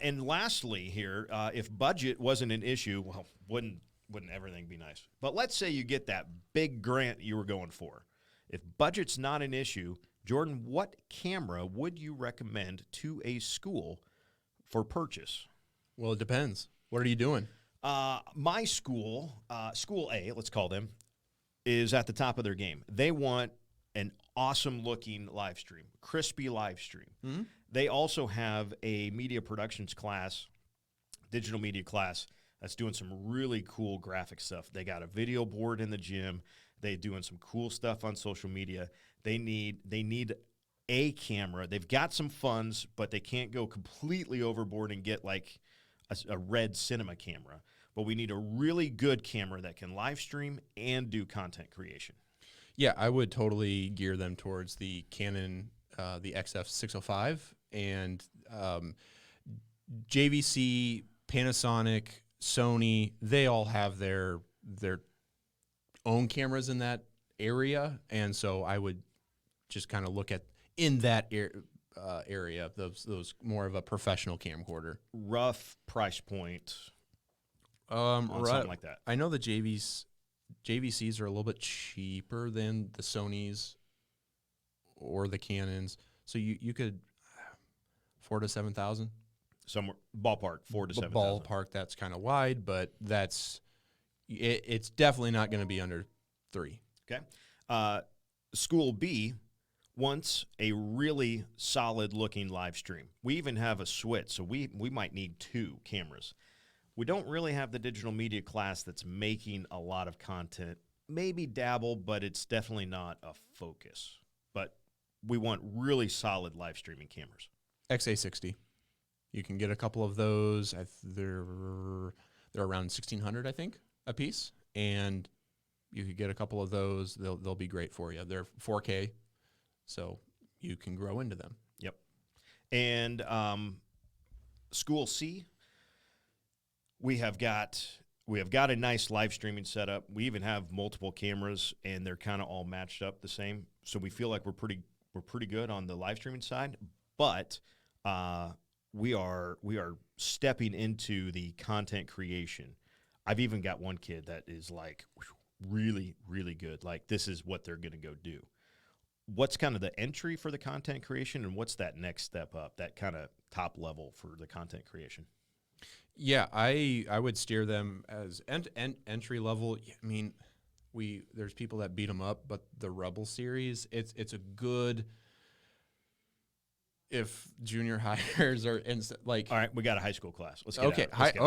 And lastly here, if budget wasn't an issue, well, wouldn't everything be nice? But let's say you get that big grant you were going for. If budget's not an issue, Jordan, what camera would you recommend to a school for purchase? Well, it depends. What are you doing? My school, School A, let's call them, is at the top of their game. They want an awesome-looking live stream, crispy live stream. Mm-hmm. They also have a media productions class, digital media class, that's doing some really cool graphic stuff. They got a video board in the gym. They're doing some cool stuff on social media. They need a camera. They've got some funds, but they can't go completely overboard and get like a red cinema camera. But we need a really good camera that can live stream and do content creation. Yeah, I would totally gear them towards the Canon, the XF605, and JVC, Panasonic, Sony. They all have their own cameras in that area, and so I would just kind of look at in that area those more of a professional camcorder. Rough price point on something like that. I know the JVCs are a little bit cheaper than the Sonys or the Canons, so you could $4,000 to $7,000. Somewhere ballpark, 4,000 to 7,000. Ballpark, that's kind of wide, but it's definitely not going to be under 3. Okay. School B wants a really solid-looking live stream. We even have a switch, so we might need 2 cameras. We don't really have the digital media class that's making a lot of content. Maybe dabble, but it's definitely not a focus. But we want really solid live streaming cameras. XA60. You can get a couple of those. They're around $1,600, I think, a piece, and you could get a couple of those. They'll be great for you. They're 4K, so you can grow into them. Yep. And School C, we have got a nice live streaming setup. We even have multiple cameras, and they're kind of all matched up the same. So we feel like we're pretty good on the live streaming side, but we are stepping into the content creation. I've even got one kid that is like really, really good. Like this is what they're going to go do. What's kind of the entry for the content creation, and what's that next step up, that kind of top level for the content creation? Yeah, I would steer them as entry level. I mean, there's people that beat them up, but the Rebel series, it's a good. If junior hires are like, all right, we got a high school class. Let's get okay. Okay.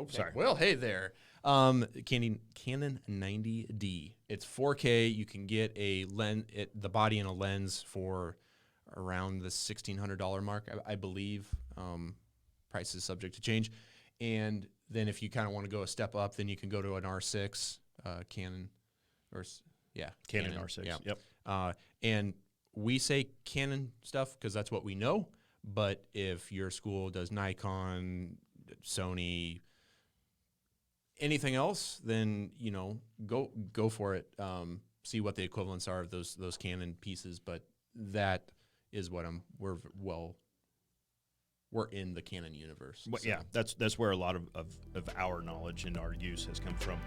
Sorry. Well, hey there. Canon 90D. It's 4K. You can get a the body and a lens for around the $1,600 mark, I believe. Price is subject to change. And then if you kind of want to go a step up, then you can go to an R6 Canon, Canon R6. Yeah. Yep. And we say Canon stuff because that's what we know. But if your school does Nikon, Sony, anything else, then go for it. See what the equivalents are of those Canon pieces. But that is what we're in the Canon universe. Well, so. Yeah, that's where a lot of our knowledge and our use has come from.